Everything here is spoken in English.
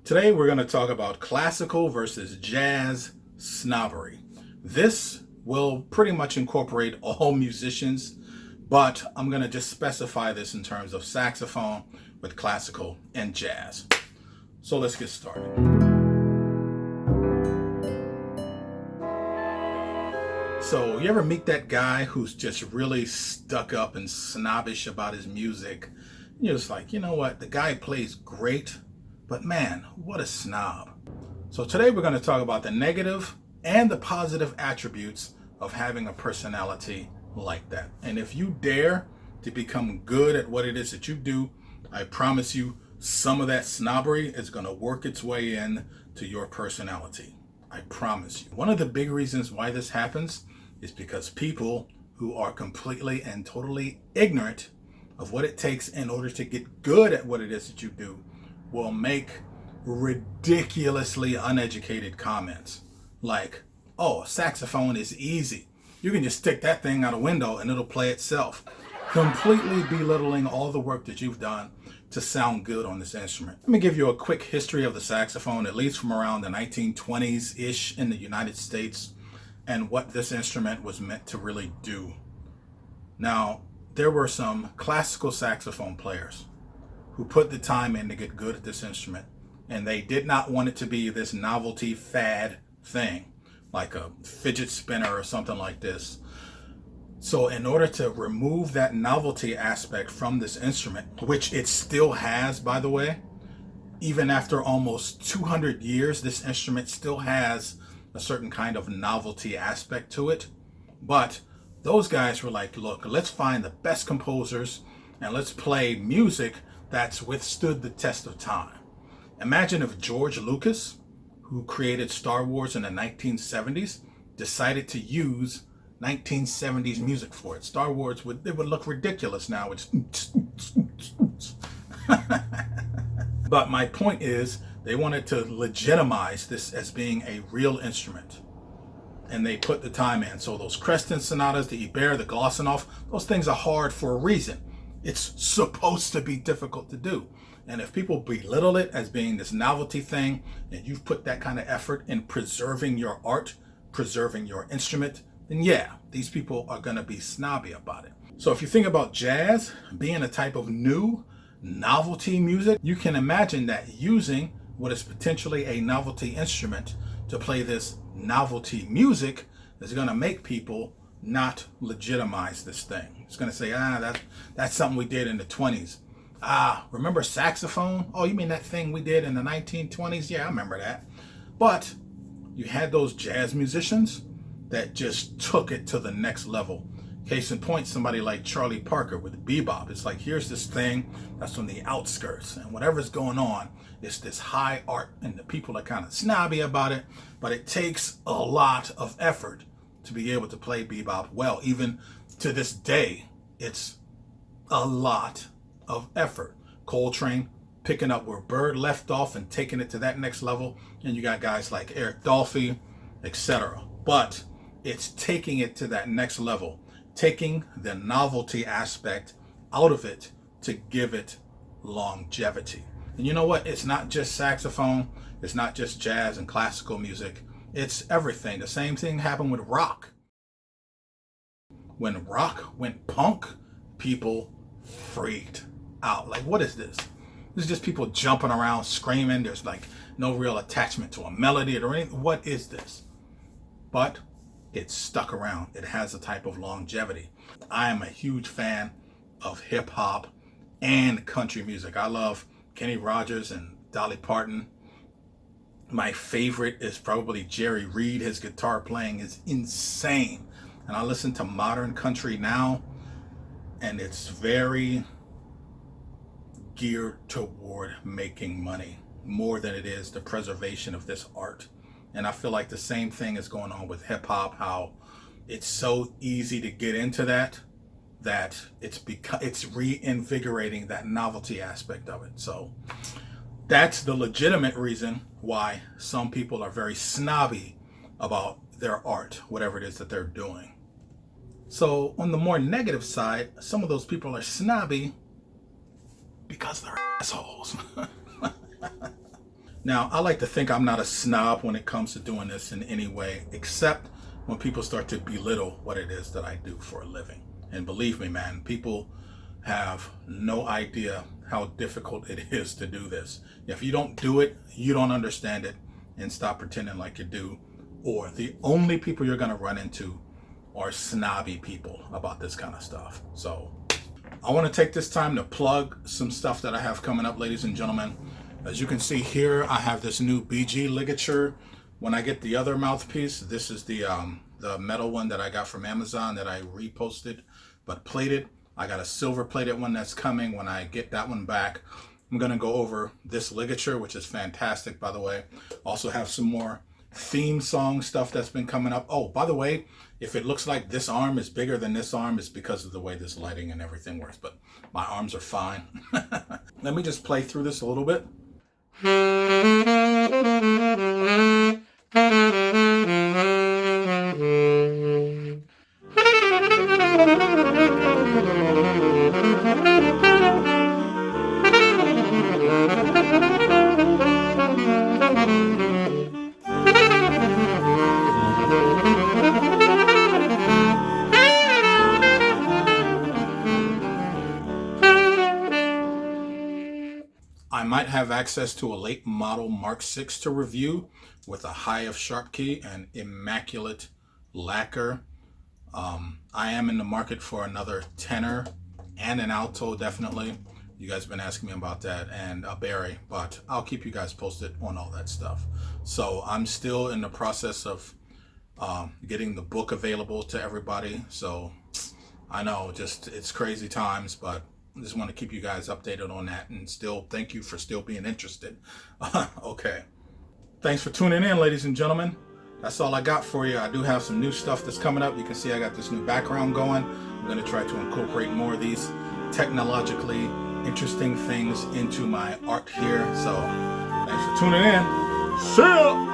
Today we're going to talk about classical versus jazz snobbery. This will pretty much incorporate all musicians, but I'm going to just specify this in terms of saxophone with classical and jazz. So let's get started. So you ever meet that guy who's just really stuck up and snobbish about his music? You're just like, you know what, the guy plays great, but man, what a snob. So today we're going to talk about the negative and the positive attributes of having a personality like that. And if you dare to become good at what it is that you do, I promise you some of that snobbery is going to work its way in to your personality. I promise you. One of the big reasons why this happens is because people who are completely and totally ignorant of what it takes in order to get good at what it is that you do will make ridiculously uneducated comments like, oh, saxophone is easy. You can just stick that thing out a window and it'll play itself. Completely belittling all the work that you've done to sound good on this instrument. Let me give you a quick history of the saxophone, at least from around the 1920s-ish in the United States, and what this instrument was meant to really do. Now, there were some classical saxophone players who put the time in to get good at this instrument, and they did not want it to be this novelty fad thing like a fidget spinner or something like this. So in order to remove that novelty aspect from this instrument, which it still has, by the way, even after almost 200 years, this instrument still has a certain kind of novelty aspect to it. But those guys were like, look, let's find the best composers and let's play music that's withstood the test of time. Imagine if George Lucas, who created Star Wars in the 1970s, decided to use 1970s music for it. Star Wars would look ridiculous now. But my point is, they wanted to legitimize this as being a real instrument, and they put the time in. So those Creston sonatas, the Iber, the Glossinov, those things are hard for a reason. It's supposed to be difficult to do. And if people belittle it as being this novelty thing, and you've put that kind of effort in preserving your art, preserving your instrument, then yeah, these people are going to be snobby about it. So if you think about jazz being a type of new novelty music, you can imagine that using what is potentially a novelty instrument to play this novelty music is going to make people not legitimize this thing. It's going to say, that's something we did in the 20s. Remember saxophone? Oh, you mean that thing we did in the 1920s? Yeah, I remember that. But you had those jazz musicians that just took it to the next level. Case in point, somebody like Charlie Parker with bebop. It's like, here's this thing that's on the outskirts, and whatever's going on, it's this high art, and the people are kind of snobby about it, but it takes a lot of effort to be able to play bebop well. Even to this day, it's a lot of effort. Coltrane picking up where Bird left off and taking it to that next level, and you got guys like Eric Dolphy, etc. But it's taking it to that next level, taking the novelty aspect out of it to give it longevity. And you know what? It's not just saxophone, it's not just jazz and classical music, it's everything. The same thing happened with rock. When rock went punk, people freaked out. Like, what is this? This is just people jumping around screaming. There's like no real attachment to a melody or anything. What is this? But it's stuck around. It has a type of longevity. I am a huge fan of hip hop and country music. I love Kenny Rogers and Dolly Parton. My favorite is probably Jerry Reed. His guitar playing is insane. And I listen to modern country now, and it's very geared toward making money more than it is the preservation of this art. And I feel like the same thing is going on with hip hop, how it's so easy to get into that it's reinvigorating that novelty aspect of it. So that's the legitimate reason why some people are very snobby about their art, whatever it is that they're doing. So on the more negative side, some of those people are snobby because they're assholes. Now, I like to think I'm not a snob when it comes to doing this in any way, except when people start to belittle what it is that I do for a living. And believe me, man, people have no idea how difficult it is to do this. If you don't do it, you don't understand it, and stop pretending like you do. Or the only people you're going to run into are snobby people about this kind of stuff. So I want to take this time to plug some stuff that I have coming up, ladies and gentlemen. As you can see here, I have this new BG ligature. When I get the other mouthpiece, this is the metal one that I got from Amazon that I reposted but plated. I got a silver plated one that's coming. When I get that one back, I'm going to go over this ligature, which is fantastic, by the way. Also have some more theme song stuff that's been coming up. Oh, by the way, if it looks like this arm is bigger than this arm, it's because of the way this lighting and everything works, but my arms are fine. Let me just play through this a little bit. I might have access to a late model Mark VI to review with a high of sharp key and immaculate lacquer. I am in the market for another tenor and an alto, definitely. You guys have been asking me about that, and a Barry, but I'll keep you guys posted on all that stuff. So I'm still in the process of getting the book available to everybody. So I know, just it's crazy times, but I just want to keep you guys updated on that, and still thank you for still being interested. Okay. Thanks for tuning in, ladies and gentlemen. That's all I got for you. I do have some new stuff that's coming up. You can see I got this new background going. I'm going to try to incorporate more of these technologically interesting things into my art here. So thanks for tuning in. See ya!